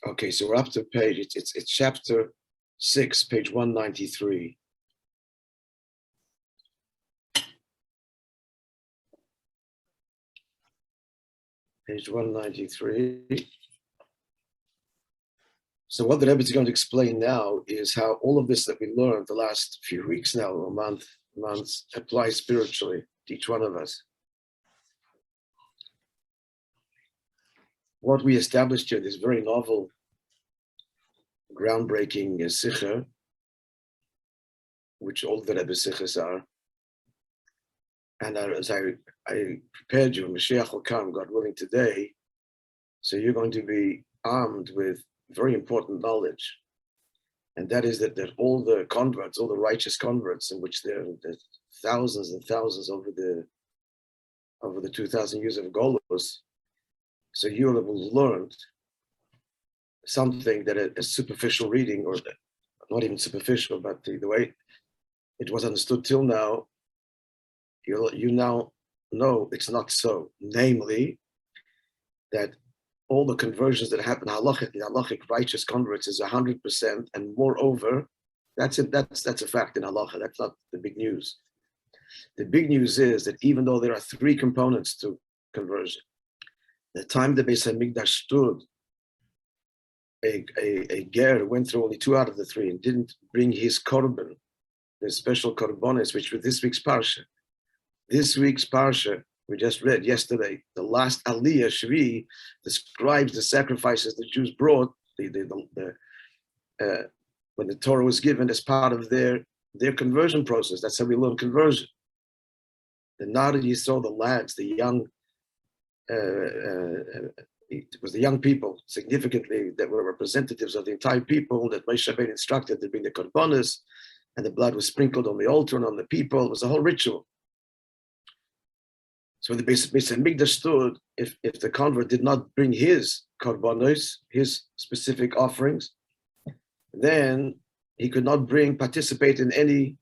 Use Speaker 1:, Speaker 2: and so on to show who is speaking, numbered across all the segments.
Speaker 1: Okay, so we're up to page, it's chapter 6, page 193. Page 193. So what the Rebbe is going to explain now is how all of this that we learned the last few weeks now, or months, applies spiritually to each one of us. What we established here, this very novel, groundbreaking Sikha, which all the Rebbe Sikhas are, and as I prepared you, Mashiach will come, God willing, today, so you're going to be armed with very important knowledge, and that is that all the converts, all the righteous converts, in which there are thousands and thousands over the 2,000 years of Golus, so you will have learned something that a superficial reading, or not even superficial, but the way it was understood till now, you now know it's not so. Namely, that all the conversions that happen, the halachic righteous converts is 100%, and moreover, that's it. That's a fact in halacha. That's not the big news. The big news is that even though there are three components to conversion, the time the Beis Hamikdash stood, a ger went through only 2 out of the 3 and didn't bring his korban, the special korbanos, which was this week's parsha. This week's parsha, we just read yesterday, the last Aliyah Shvi describes the sacrifices the Jews brought when the Torah was given as part of their conversion process. That's how we learn conversion. The Nar Yisrael, the lads, the young, it was the young people, significantly, that were representatives of the entire people, that Moishe instructed to bring the korbanos, and the blood was sprinkled on the altar and on the people. It was a whole ritual. So when the Beis Hamikdash stood, if the convert did not bring his korbanos, his specific offerings, then he could not participate in any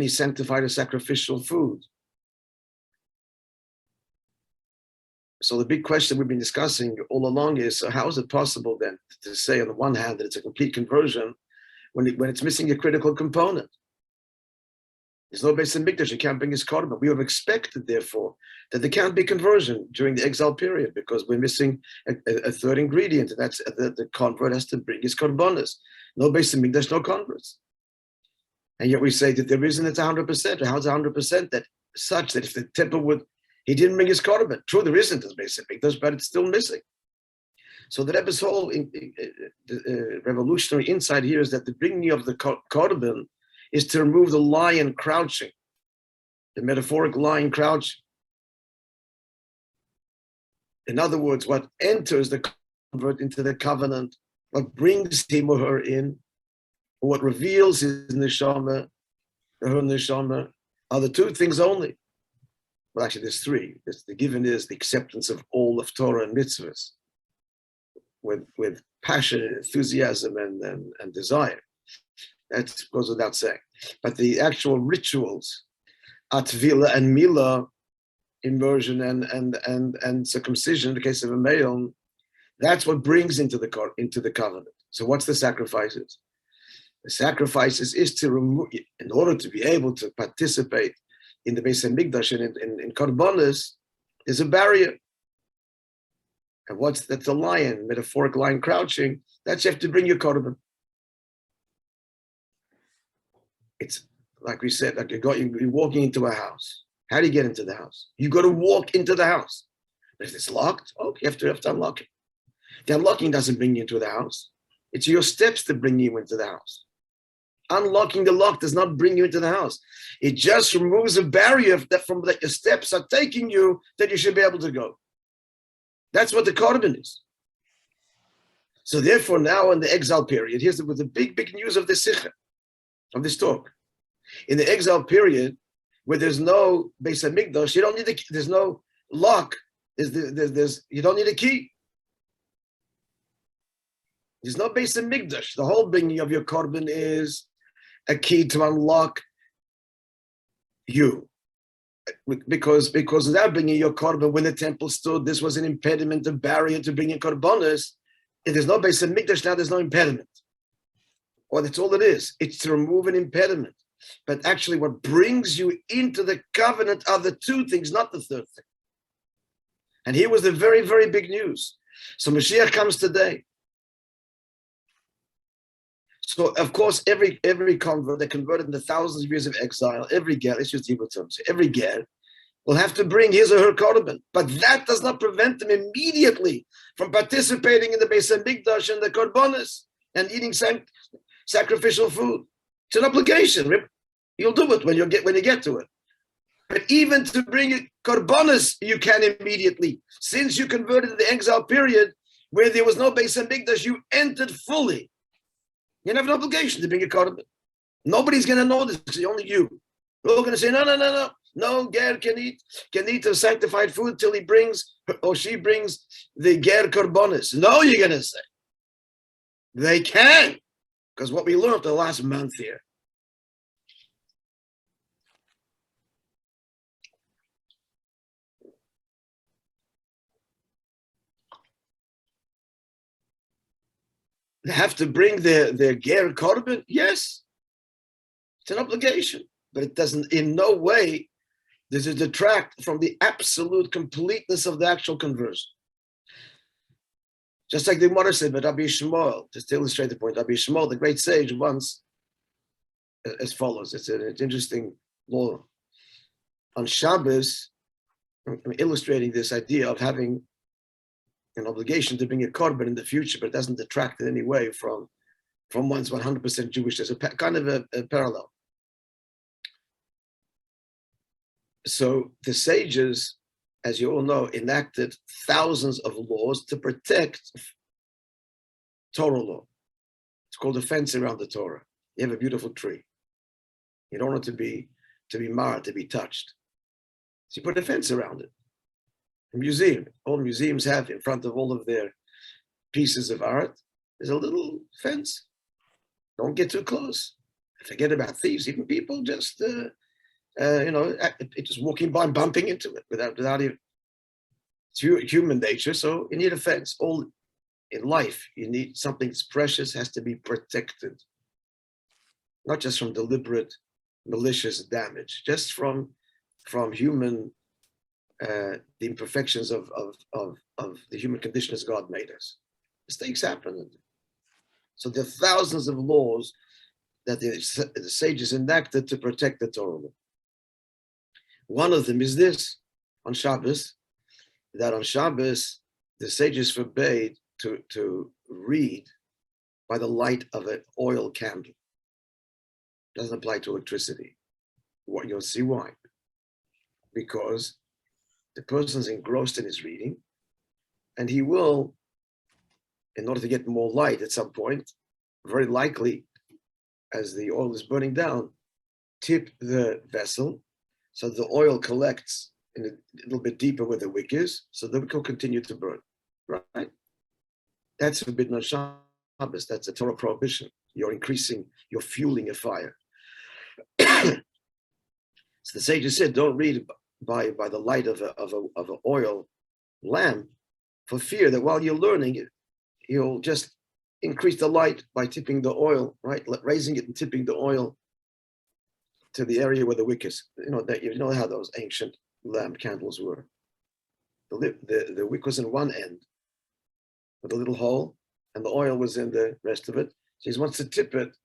Speaker 1: sanctified or sacrificial food. So the big question we've been discussing all along is, so how is it possible then to say on the one hand that it's a complete conversion when it's missing a critical component? There's no Beis Hamikdash, you can't bring his korban. We have expected, therefore, that there can't be conversion during the exile period because we're missing a third ingredient, and that's the convert has to bring his korbanos. No Beis Hamikdash, no converts. And yet we say that the reason it's 100%, or how it's 100%, that such that if the temple he didn't bring his korban. True, there isn't a Beis Hamikdash, but it's still missing. So the Rebbe's whole revolutionary insight here is that the bringing of the korban is to remove the lion crouching, the metaphoric lion crouching. In other words, what enters the convert into the covenant, what brings him or her in, or what reveals his neshama, her neshama, are the 2 things only. Well, actually, there's 3. The given is the acceptance of all of Torah and mitzvahs with passion and enthusiasm and desire. That goes without saying. But the actual rituals, atvila and mila, immersion and circumcision in the case of a male, that's what brings into the covenant. So what's the sacrifices? The sacrifices is to remove, in order to be able to participate in the Beis Hamikdash and in korbanos, there's a barrier. And that's a lion, metaphoric lion crouching. That's you have to bring your korban. It's like we said, like you're walking into a house. How do you get into the house? You got to walk into the house. If it's locked, you have to unlock it. The unlocking doesn't bring you into the house. It's your steps that bring you into the house. Unlocking the lock does not bring you into the house. It just removes a barrier that your steps are taking you, that you should be able to go. That's what the korban is. So therefore, now in the exile period, here's the big news of the sikha, of this talk. In the exile period, where there's no Beis Hamikdash, you don't need there's no lock. You don't need a key. There's no Beis Hamikdash. The whole bringing of your korban is a key to unlock you. Because without bringing your korban, when the temple stood, this was an impediment, a barrier to bringing korbanos. if there's no Beis Hamikdash, now there's no impediment. Or that's all it is. It's to remove an impediment. But actually what brings you into the covenant are the two things, not the third thing. And here was the very, very big news. So Mashiach comes today. So of course, every convert, they converted in the thousands of years of exile, every ger, let's use Hebrew terms, every ger will have to bring his or her korban. But that does not prevent them immediately from participating in the Beis Hamikdash and the korbanos and eating sacrificial food. It's an obligation. You'll do it when you get to it. But even to bring korbanos, you can immediately. Since you converted in the exile period where there was no Beis Hamikdash, you entered fully. You have an obligation to bring a korban. Nobody's going to know this, only you. We're all going to say, no. No ger can eat the sanctified food till he brings or she brings the ger korbanos. No, you're going to say. They can, because what we learned the last month here. They have to bring their ger korban? Yes. It's an obligation, but it doesn't in no way does it detract from the absolute completeness of the actual conversion. Just like the Gemara said, but Rabbi Shmuel, just to illustrate the point, Rabbi Shmuel, the great sage, once as follows. It's an interesting law. On Shabbos, I'm illustrating this idea of having an obligation to bring a korban in the future, but it doesn't detract in any way from one's 100% Jewish. There's a kind of a parallel. So the sages, as you all know, enacted thousands of laws to protect Torah law. It's called a fence around the Torah. You have a beautiful tree. You don't want it to be marred, to be touched. So you put a fence around it. A museum, all museums have in front of all of their pieces of art, there's a little fence. Don't get too close. Forget about thieves, even people just just walking by and bumping into it without even. It's human nature, so you need a fence. All in life, you need something that's precious, has to be protected. Not just from deliberate, malicious damage, just from human, the imperfections of the human condition as God made us. Mistakes happen. So there are thousands of laws that the sages enacted to protect the Torah. One of them is this, on Shabbos, that on Shabbos, the sages forbade to read by the light of an oil candle. Doesn't apply to electricity. You'll see why. Because the person's engrossed in his reading, and he will, in order to get more light at some point, very likely, as the oil is burning down, tip the vessel so the oil collects in a little bit deeper where the wick is, so the wick will continue to burn, right? That's forbidden on Shabbos. That's a Torah prohibition. You're fueling a fire. So the sages said, don't read by the light of an oil lamp, for fear that while you're learning, you'll just increase the light by tipping the oil, right? Raising it and tipping the oil to the area where the wick is. You know how those ancient lamp candles were. The wick was in one end with a little hole, and the oil was in the rest of it. So he wants to tip it.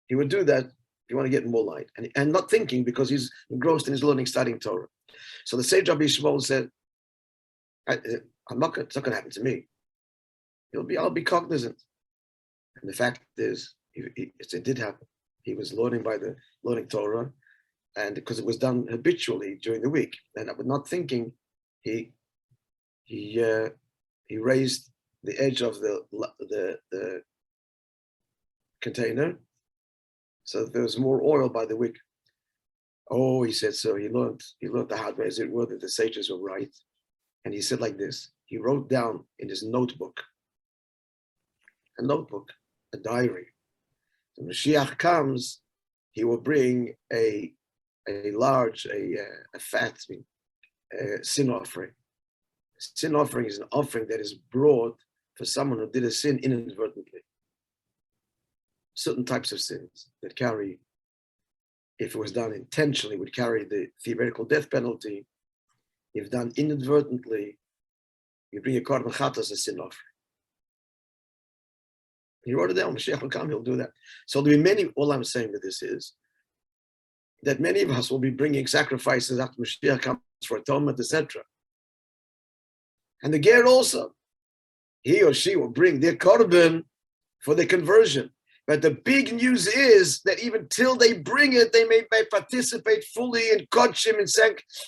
Speaker 1: He would do that if you want to get more light, and not thinking, because he's engrossed in his learning, studying Torah. So the sage Rabbi Shmuel said, it's not going to happen to me. I'll be cognizant. And the fact is, it did happen. He was learning Torah, and because it was done habitually during the week, and not thinking, he raised the edge of the container, so there was more oil by the wick. Oh, he said, so he learned the hard way, as it were, that the sages were right. And he said like this, he wrote down in his notebook, a diary. When Mashiach comes, he will bring a fat sin offering. Sin offering is an offering that is brought for someone who did a sin inadvertently. Certain types of sins that carry, if it was done intentionally, would carry the theoretical death penalty. If done inadvertently, you bring a korban chatas as a sin offering. He wrote it down. Mashiach will come, he'll do that. So there'll be many. All I'm saying with this is that many of us will be bringing sacrifices after Mashiach comes for atonement, etc. And the ger also, he or she will bring their korban for their conversion. But the big news is that even till they bring it, they may participate fully in kodshim and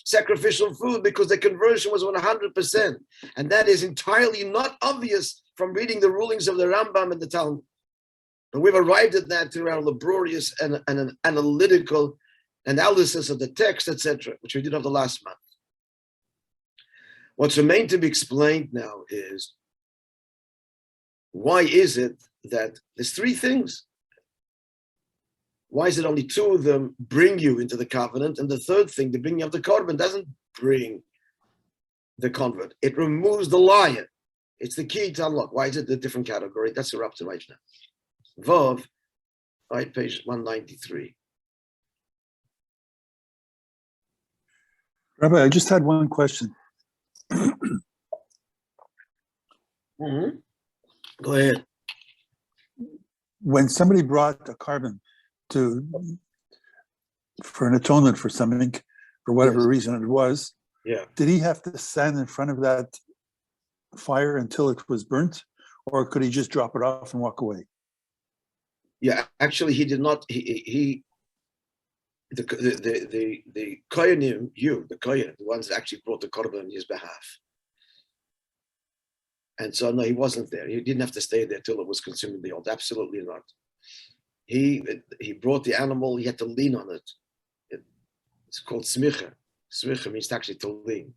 Speaker 1: sacrificial food because the conversion was 100%. And that is entirely not obvious from reading the rulings of the Rambam and the Talmud. But we've arrived at that through our laborious and an analytical analysis of the text, etc., which we did over the last month. What's remained to be explained now is, why is it that there's three things? Why is it only two of them bring you into the covenant, and the third thing, the bringing of the korban, doesn't bring the convert? It removes the liar. It's the key to unlock. Why is it a different category? That's what we're up to right now. Vav, right, page 193.
Speaker 2: Rabbi, I just had one question.
Speaker 1: Mm-hmm. Go ahead.
Speaker 2: When somebody brought a korban for an atonement for something, for whatever reason it was, did he have to stand in front of that fire until it was burnt, or could he just drop it off and walk away?
Speaker 1: Yeah, actually, he did not. The kohanim, the kohen, the ones that actually brought the korban on his behalf. And so, no, he wasn't there. He didn't have to stay there till it was consumed in the old. Absolutely not. He brought the animal. He had to lean on it. It's called smicha. Smicha means actually to lean.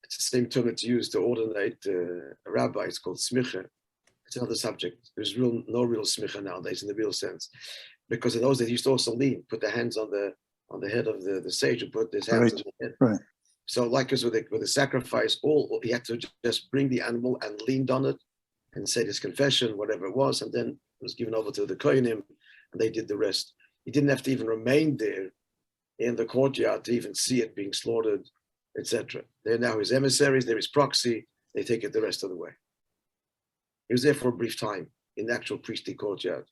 Speaker 1: It's the same term that's used to ordinate a rabbi. It's called smicha. It's another subject. There's no real smicha nowadays in the real sense, because in those days they used to also lean, put their hands on the head of the sage, and put his hands on the head.
Speaker 2: Right.
Speaker 1: So, like as with the sacrifice, all he had to just bring the animal and leaned on it, and said his confession, whatever it was, and then it was given over to the kohanim, and they did the rest. He didn't have to even remain there in the courtyard to even see it being slaughtered, etc. They're now his emissaries. They're his proxy. They take it the rest of the way. He was there for a brief time in the actual priestly courtyard.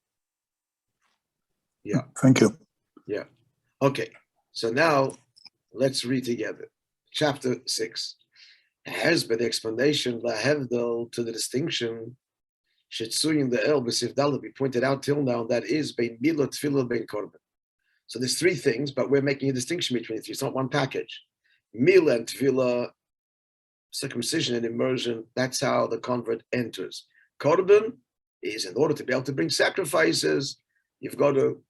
Speaker 1: Yeah.
Speaker 2: Thank you.
Speaker 1: Yeah. Okay. So now let's read together. Chapter 6 has been the explanation lahevdel to the distinction shetzuyin the el b'sif daled we pointed out till now, that is bein milah tefillah bein korban. So there's three things, but we're making a distinction between the three. It's not one package. Milah and tefillah, circumcision and immersion. That's how the convert enters. Korban is, in order to be able to bring sacrifices, you've got to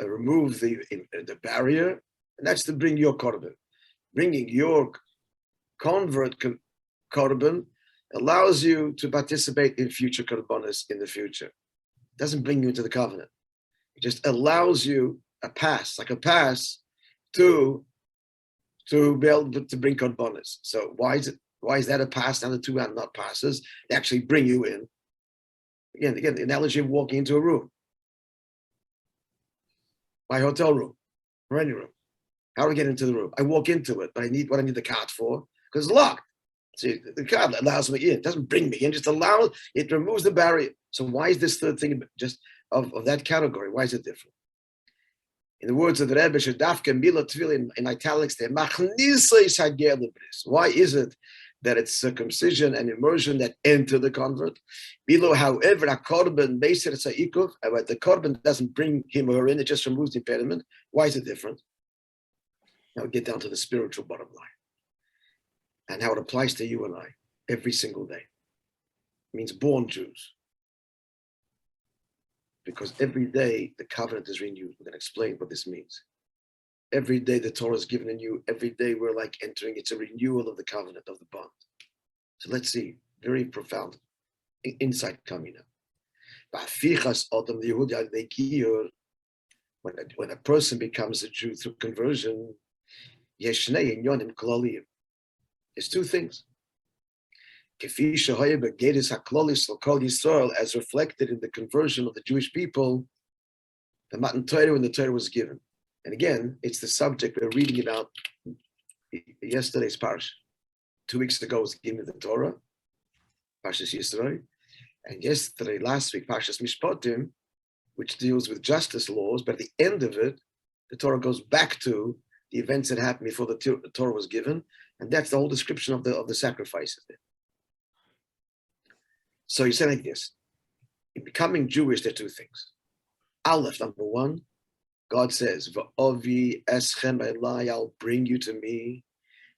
Speaker 1: remove the barrier. And that's to bring your korban. Bringing your convert korban allows you to participate in future korbanos in the future. It doesn't bring you into the covenant. It just allows you a pass to be able to bring korbanos. So why is that a pass? Now the two are not passes. They actually bring you in. Again, the analogy of walking into a room. My hotel room or any room. How do I get into the room? I walk into it, but I need what I need the card for, because it's locked. See, the card allows me in. It doesn't bring me in, just allows, it removes the barrier. So why is this third thing just of that category? Why is it different? In the words of the Rebbe, Shadafka Mila Tvil in italics there, why is it that it's circumcision and immersion that enter the convert? Below, however, a korban based at Sa'ikov, but the korban doesn't bring him or her in, it just removes the impediment. Why is it different? Now we get down to the spiritual bottom line and how it applies to you and I every single day. It means born Jews. Because every day the covenant is renewed. We're going to explain what this means. Every day the Torah is given in you. Every day we're like entering. It's a renewal of the covenant, of the bond. So let's see. Very profound insight coming up. When a person becomes a Jew through conversion, there's two things. Kefi shehoye begeris haklolis l'kol Yisrael, as reflected in the conversion of the Jewish people, the Matan Torah, when the Torah was given. And again, it's the subject we're reading about yesterday's parsha. 2 weeks ago was given the Torah, Parshas Yisrael, and last week, Parshas Mishpatim, which deals with justice laws, but at the end of it, the Torah goes back to the events that happened before the Torah was given, and that's the whole description of the sacrifices there. So he's saying like this: in becoming Jewish, there are 2 things. Aleph, number 1, God says, "Va'ovi eschem elai, I'll bring you to me.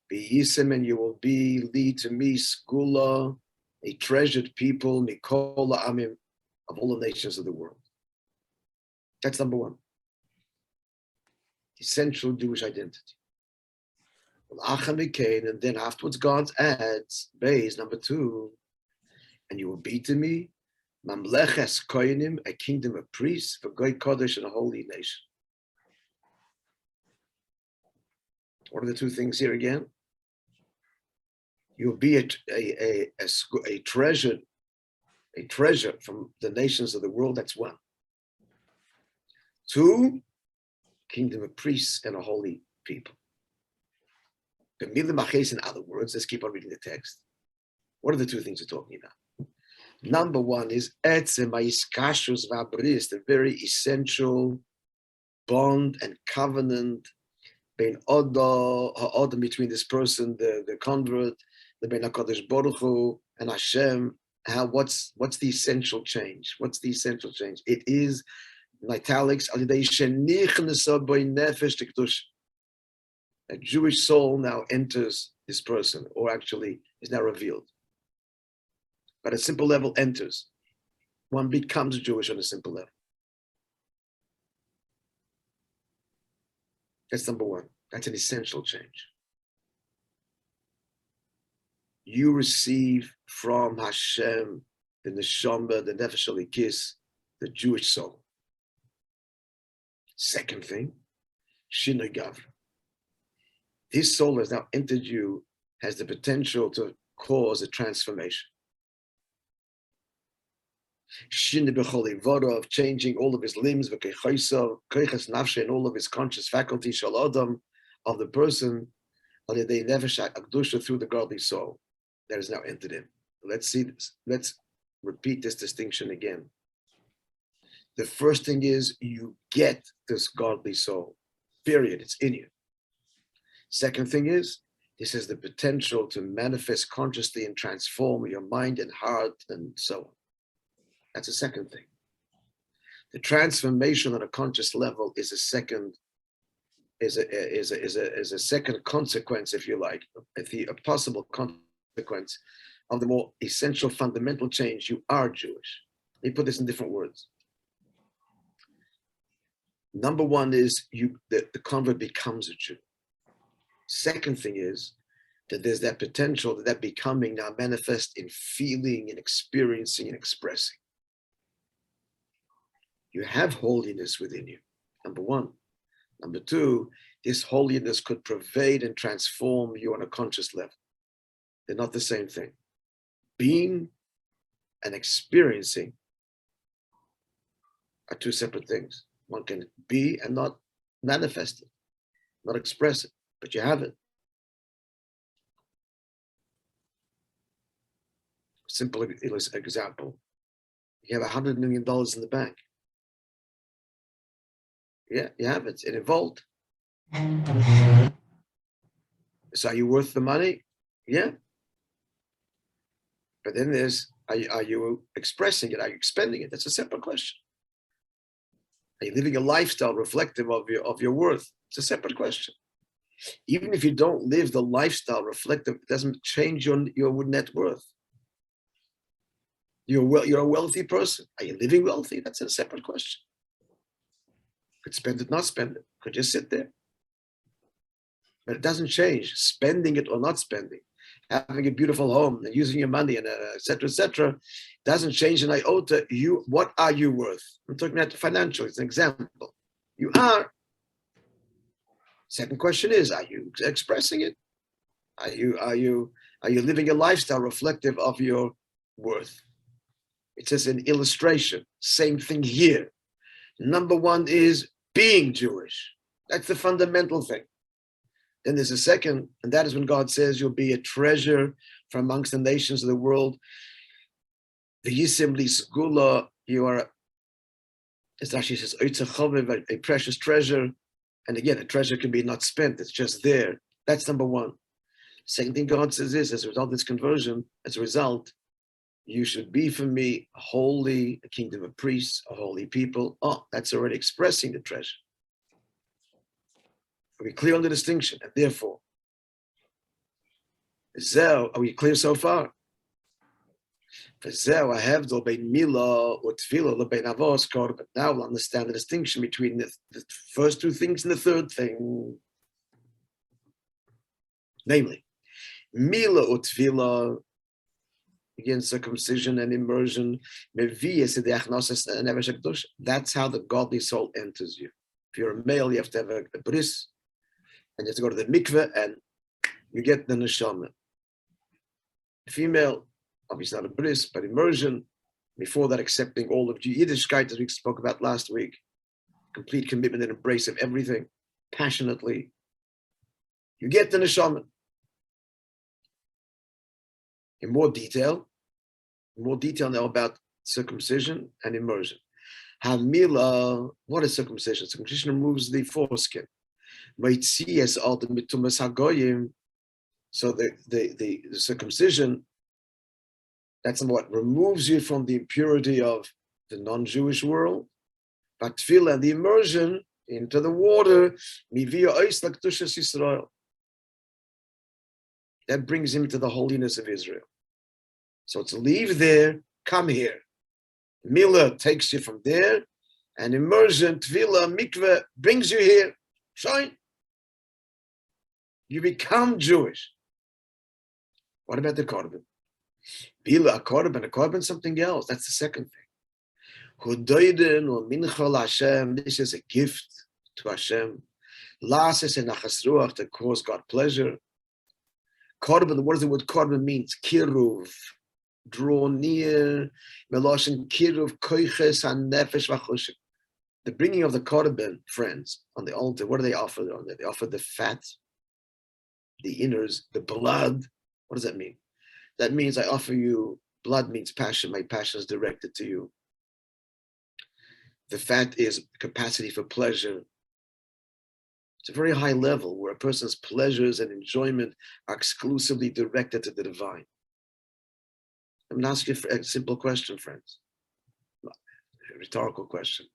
Speaker 1: Be'yisem, and you will be lead to me, skula, a treasured people, mikol ha'amim, of all the nations of the world." That's number 1. Essential Jewish identity. And then afterwards, God adds, base number 2, and you will be to me, mamleches koyanim, a kingdom of priests, for Goy Kodesh, and a holy nation. What are the 2 things here again? You'll be a treasure from the nations of the world. That's 1. 2, kingdom of priests and a holy people. In other words, let's keep on reading the text. What are the 2 things we're talking about? Number 1 is the very essential bond and covenant between this person, the convert, the Ben HaKadosh Baruch Hu, and Hashem. What's the essential change? What's the essential change? It is, in italics, a Jewish soul now enters this person, or actually is now revealed. But a simple level enters. One becomes Jewish on a simple level. That's number 1. That's an essential change. You receive from Hashem, the Neshama, the Nefesh Elikis, the Jewish soul. Second thing, Shinoi Gavra. This soul has now entered you, has the potential to cause a transformation. Shinoi B'chol Ivoro, of changing all of his limbs, V'keichoso, Keiches Nafshe, and all of his conscious faculty, Shal Adam, of the person, Al Yedei Nefesh HaKdusha, through the godly soul that is now entered in. Let's see this. Let's repeat this distinction again. The first thing is you get this godly soul, period. It's in you. Second thing is, this has the potential to manifest consciously and transform your mind and heart and so on. That's the second thing. The transformation on a conscious level is a second consequence, if you like, a possible consequence of the more essential fundamental change. You are Jewish. Let me put this in different words. Number 1 is the convert becomes a Jew. Second thing is that there's that potential that becoming now manifests in feeling and experiencing and expressing. You have holiness within you, number 1. Number 2, this holiness could pervade and transform you on a conscious level. They're not the same thing. Being and experiencing are 2 separate things. One can be and not manifest it, not express it, but you have it. Simple example. You have $100 million in the bank. Yeah, you have it in a vault. So are you worth the money? Yeah. But then there's, are you expressing it? Are you expending it? That's a separate question. Are you living a lifestyle reflective of your worth? It's a separate question. Even if you don't live the lifestyle reflective, it doesn't change your net worth. You're a wealthy person. Are you living wealthy? That's a separate question. Could spend it, not spend it. Could just sit there. But it doesn't change. Spending it or not spending, having a beautiful home and using your money and et cetera, doesn't change an iota. What are you worth? I'm talking about financial. It's an example. You are. Second question is, are you expressing it? Are you Are you living a lifestyle reflective of your worth? It says an illustration. Same thing here. Number one is being Jewish. That's the fundamental thing. Then there's a second, and that is when God says you'll be a treasure from amongst the nations of the world. The Yisim Lisgula, you are, it actually says, a precious treasure. And again, a treasure can be not spent, it's just there. That's number one. Second thing God says is, as a result of this conversion, as a result, you should be for me a holy, a kingdom of priests, a holy people. Oh, that's already expressing the treasure. Are we clear on the distinction? And therefore, are we clear so far? Now we'll understand the distinction between the first two things and the third thing. Namely, Mila Utvila, again, circumcision and immersion. That's how the godly soul enters you. If you're a male, you have to have a bris, and you have to go to the mikveh, and you get the neshama. Female, obviously not a bris, but immersion. Before that, accepting all of Yiddishkeit, as we spoke about last week. Complete commitment and embrace of everything, passionately. You get the neshama. In more detail now about circumcision and immersion. Hamila, what is circumcision? Circumcision removes the foreskin. So the circumcision, that's what removes you from the impurity of the non-Jewish world. But tefillah and the immersion into the water, that brings him to the holiness of Israel. So it's leave there, come here. Milah takes you from there, and immersion, tefillah, mikveh brings you here. Shine. You become Jewish. What about the korban? Bila, a korban, something else. That's the second thing. Hudoiden or minchol Hashem. This is a gift to Hashem. Lases and nachas ruach to cause God pleasure. Korban, what does the word korban means? Kiruv, draw near. Meloshin kiruv koiches and nefesh v'choshim. The bringing of the korban, friends, on the altar. What do they offer on there? They offer the fat, the inners, the blood. What does that mean? That means I offer you, blood means passion. My passion is directed to you. The fat is capacity for pleasure. It's a very high level where a person's pleasures and enjoyment are exclusively directed to the divine. I'm going to ask you a simple question, friends. A rhetorical question.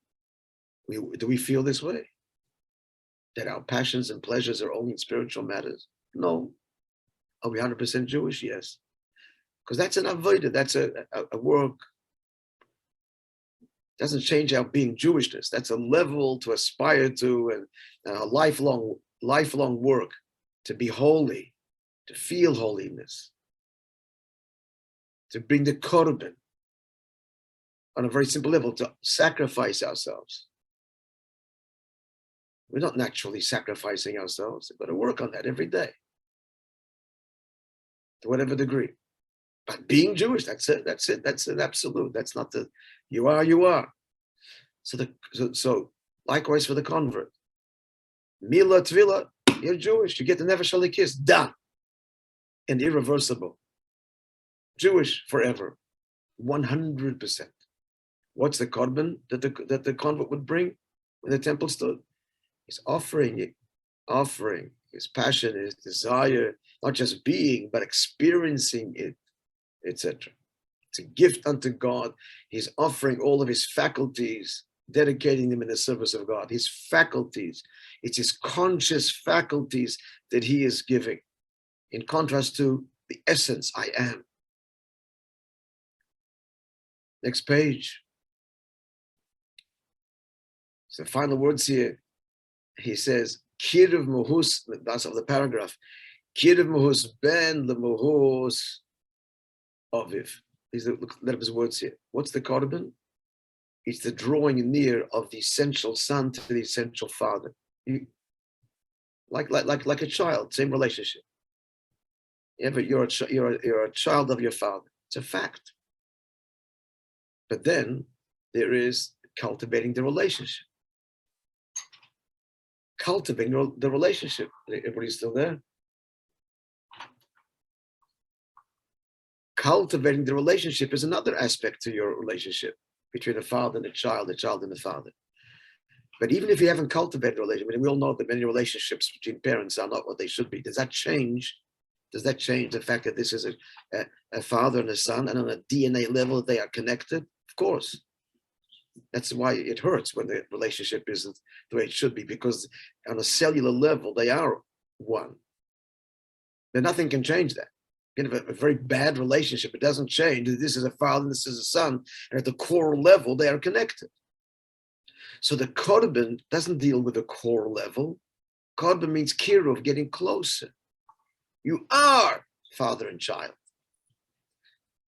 Speaker 1: Do we feel this way? That our passions and pleasures are only in spiritual matters? No. Are we 100% Jewish? Yes. Because that's an avodah, that's a work. Doesn't change our being Jewishness. That's a level to aspire to, and a lifelong work to be holy, to feel holiness, to bring the korban on a very simple level, to sacrifice ourselves. We're not naturally sacrificing ourselves. We've got to work on that every day, to whatever degree. But being Jewish, that's it. That's an absolute. That's not the you are. So likewise for the convert. Mila Tvila, you're Jewish. You get the Nefesh Halikis, done. And irreversible. Jewish forever. 100%. What's the korban that the convert would bring when the temple stood? He's offering his passion, his desire, not just being, but experiencing it, etc. It's a gift unto God. He's offering all of his faculties, dedicating them in the service of God. His faculties, it's his conscious faculties that he is giving, in contrast to the essence, I am. Next page. So final words here. He says, Kiruv Muhus, that's of the paragraph. Kiruv Muhus ben the Muhus Aviv. These are his words here. What's the korban? It's the drawing near of the essential son to the essential father. Like a child, same relationship. Yeah, but you're a child of your father. It's a fact. But then there is cultivating the relationship. Cultivating the relationship. Everybody's still there? Cultivating the relationship is another aspect to your relationship between a father and a child and the father. But even if you haven't cultivated a relationship, we all know that many relationships between parents are not what they should be. Does that change? Does that change the fact that this is a father and a son, and on a DNA level they are connected? Of course. That's why it hurts when the relationship isn't the way it should be, because on a cellular level they are one. But nothing can change that. You have a very bad relationship. It doesn't change. This is a father, this is a son, and at the core level they are connected. So the korban doesn't deal with the core level. Korban means kiruv, getting closer. You are father and child.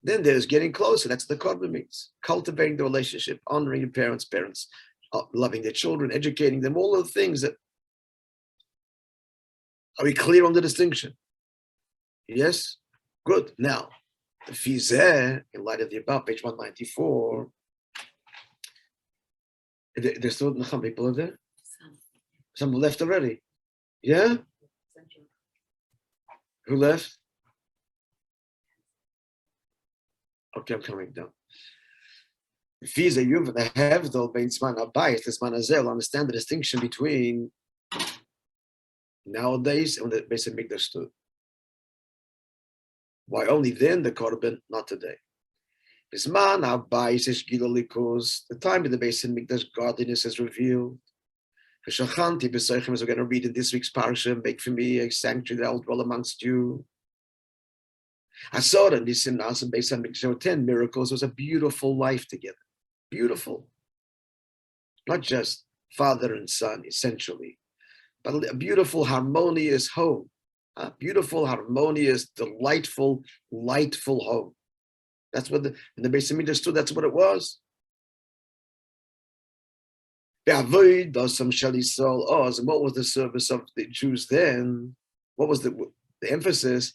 Speaker 1: Then there's getting closer. That's the korban means. Cultivating the relationship, honoring your parents, loving their children, educating them, all of the things that. Are we clear on the distinction? Yes? Good. Now, the fizeh, in light of the above, page 194, there's still how many people are there? Some left already. Yeah? Who left? Okay, I'm coming down. Fizeh, you have though, understand the distinction between nowadays and when the Beis Hamikdash stood. Why only then the korban, not today? Bisman Abayis is Gilalikus, the time of the Beis Hamikdash godliness is revealed. V'shachanti b'soichem, as we're going to read in this week's parsha, make for me a sanctuary that I will dwell amongst you. I saw it in Nisim Nas and Beis Hamikdash. There were 10 miracles. It was a beautiful life together. Beautiful. Not just father and son, essentially, but a beautiful, harmonious home. A beautiful, harmonious, delightful, lightful home. That's what in the Beis Hamikdash stood. That's what it was. And what was the service of the Jews then? What was the emphasis?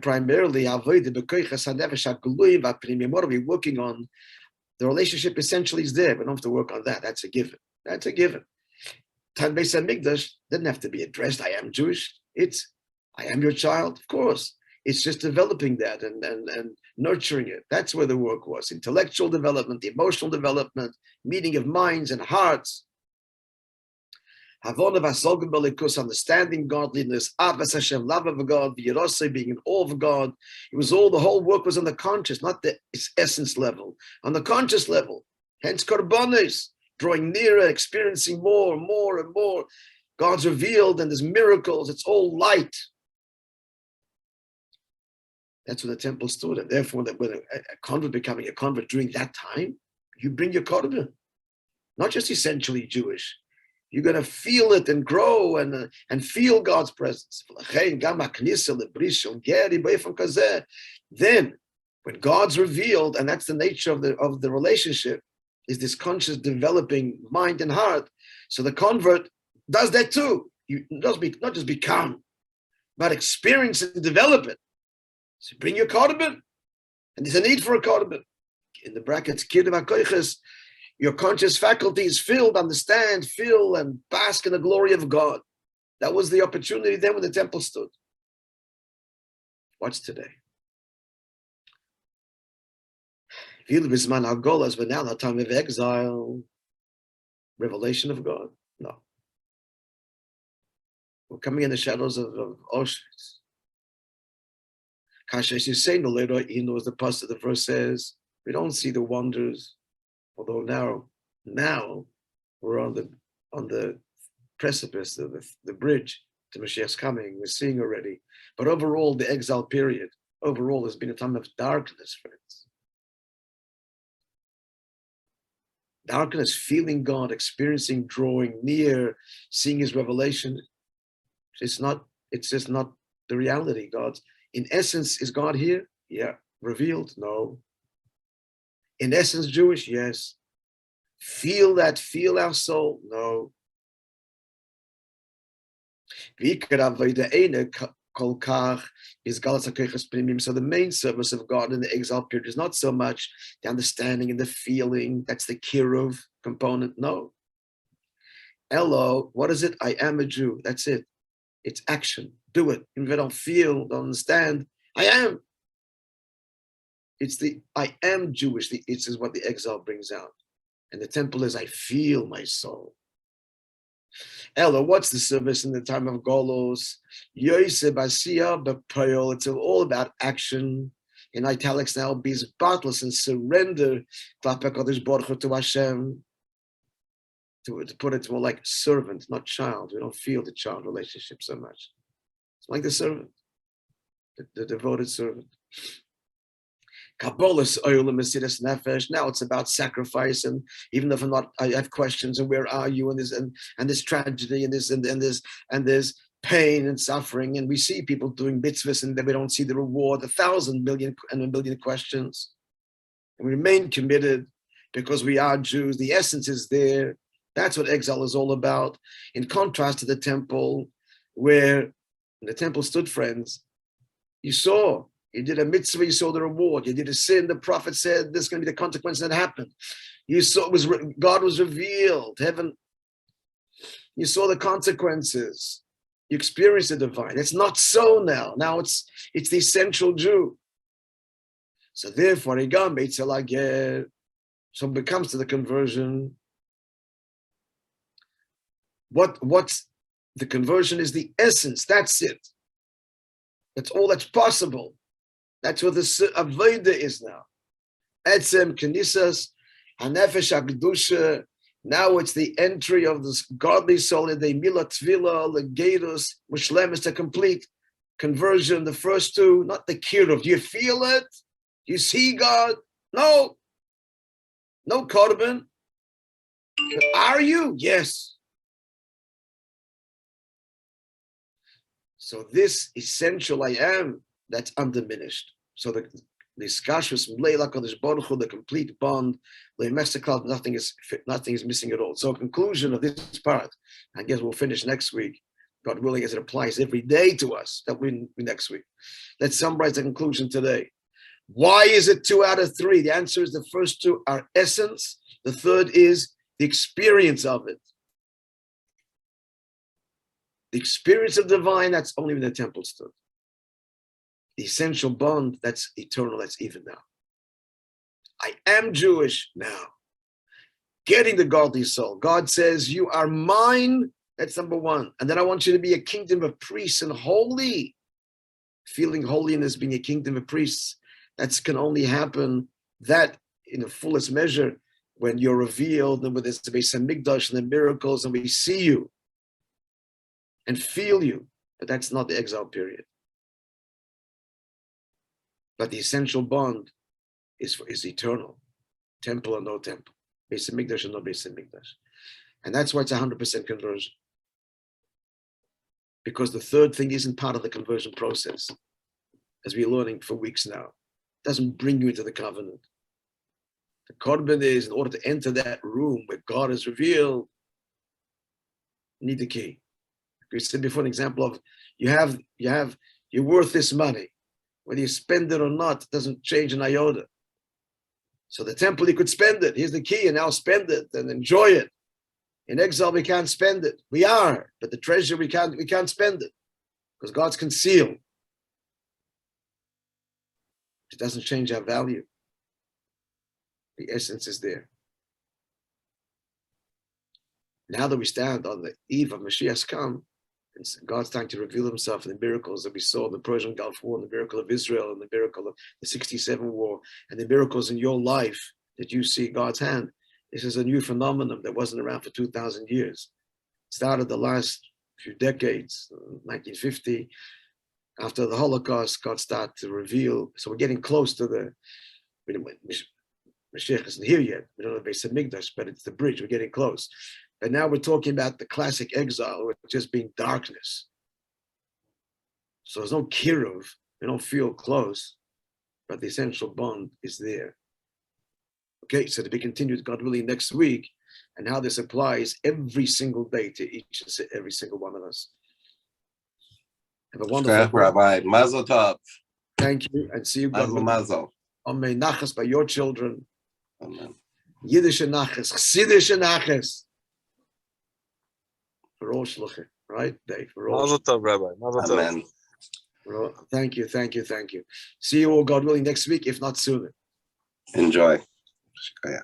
Speaker 1: Primarily, what are we working on? The relationship essentially is there. We don't have to work on that. That's a given. That's a given. Time Beis Hamikdash didn't have to be addressed. I am Jewish. It's I am your child. Of course. It's just developing that and nurturing it. That's where the work was. Intellectual development, emotional development, meeting of minds and hearts. Understanding godliness, love of God, being in awe of God. It was all, the whole work was on the conscious, not the essence level, on the conscious level. Hence korbanos, drawing nearer, experiencing more and more and more. God's revealed and there's miracles. It's all light. That's when the temple stood. And therefore, when a convert becoming a convert during that time, you bring your korban. Not just essentially Jewish. You're going to feel it and grow and feel God's presence. Then, when God's revealed, and that's the nature of the relationship, is this conscious developing mind and heart. So the convert does that too. You not just become, but experience and develop it. So bring your korban, and there's a need for a korban. In the brackets, kirdav hakoiches, your conscious faculties filled, understand, feel, and bask in the glory of God. That was the opportunity then when the temple stood. What's today? We're now in the time of exile. Revelation of God? No. We're coming in the shadows of Auschwitz. Kashesh is saying, he knows the pastor, the verse says, we don't see the wonders, although now we're on the precipice of the bridge to Mashiach's coming. We're seeing already. But overall, the exile period, overall, has been a time of darkness, friends. Darkness, feeling God, experiencing, drawing near, seeing his revelation. It's just not the reality. God's, in essence, is God here? Yeah. Revealed? No. In essence, Jewish? Yes. Feel our soul? No. kolkach is galas hakochos primim. So the main service of God in the exile period is not so much the understanding and the feeling. That's the kiruv component. No. Elo, what is it? I am a Jew. That's it. It's action. Do it. Even if I don't feel, don't understand, I am. It's the I am Jewish. It is what the exile brings out. And the temple is I feel my soul. Ella, what's the service in the time of Golos? Yosef Asiya B'Poyol. It's all about action. In italics now, be spotless and surrender to Hashem. To put it more like servant, not child. We don't feel the child relationship so much. It's like the servant, the devoted servant. Kabbalah's oil and Mesiras Nefesh. Now it's about sacrifice, and even if I have questions, and where are you, and this tragedy, and this pain and suffering, and we see people doing mitzvahs, and then we don't see the reward. 1,000 million and a million questions, and we remain committed because we are Jews. The essence is there. That's what exile is all about. In contrast to the temple, where the temple stood, friends, you saw. You did a mitzvah, you saw the reward. You did a sin, the prophet said, this is going to be the consequence that happened. You saw God was revealed, heaven. You saw the consequences. You experienced the divine. It's not so now. Now it's the essential Jew. So therefore, so it comes to the conversion. What's the conversion is the essence. That's it. That's all that's possible. That's what the avodah is now. Etzem Kenisas Hanefesh Hakdusha. Now it's the entry of this godly soul in the Milat Tvila, Legatus, Mushlem is the complete conversion. The first two, not the kiruv. Do you feel it? Do you see God? No. No korban. Are you? Yes. So this essential I am, that's undiminished. So the skashus leila kodesh baruch hu, the complete bond, nothing is missing at all. So conclusion of this part, I guess we'll finish next week, God willing, as it applies every day to us. That will be next week. Let's summarize the conclusion today. Why is it 2 out of 3? The answer is the first 2 are essence. The third is the experience of it. The experience of divine, that's only when the temple stood. The essential bond, that's eternal, that's even now. I am Jewish now. Getting the godly soul. God says, you are mine. That's number 1. And then I want you to be a kingdom of priests and holy. Feeling holiness, being a kingdom of priests, that can only happen that in the fullest measure when you're revealed and when there's the Beis Hamikdash and the miracles and we see you and feel you. But that's not the exile period. But the essential bond is eternal. Temple or no temple. Beis Hamikdash or no Beis Hamikdash. And that's why it's 100% conversion. Because the third thing isn't part of the conversion process, as we're learning for weeks now. It doesn't bring you into the covenant. The korban is, in order to enter that room where God is revealed, you need the key. We said before an example of you're worth this money. Whether you spend it or not, it doesn't change an iota. So the temple, you could spend it. Here's the key, and now spend it and enjoy it. In exile, we can't spend it. We are, but the treasure, we can't spend it because God's concealed. It doesn't change our value. The essence is there. Now that we stand on the eve of Mashiach's come, it's God's time to reveal himself in the miracles that we saw in the Persian Gulf War, and the miracle of Israel, and the miracle of the 67 war, and the miracles in your life that you see God's hand. This is a new phenomenon that wasn't around for 2,000 years. It started the last few decades, 1950. After the Holocaust, God started to reveal. So we're getting close to Mashiach isn't here yet. We don't have Beis Hamikdash, but it's the bridge. We're getting close. And now we're talking about the classic exile, which just being darkness. So there's no kiruv. We don't feel close, but the essential bond is there. Okay, so to be continued, God willing, next week, and how this applies every single day to each and every single one of us. Have a wonderful
Speaker 3: Rabbi. Mazel tov.
Speaker 1: Thank you, and see you. God
Speaker 3: Mazel mazel.
Speaker 1: Amen. Nachas by your children.
Speaker 3: Amen.
Speaker 1: Yiddish nachas, Chassidish nachas. For all shluchim, right, Dave? For all.
Speaker 4: Mazel tov, Rabbi. Mazel tov.
Speaker 3: Amen.
Speaker 1: Thank you. See you all, God willing, next week, if not sooner.
Speaker 3: Enjoy. Shkoyach.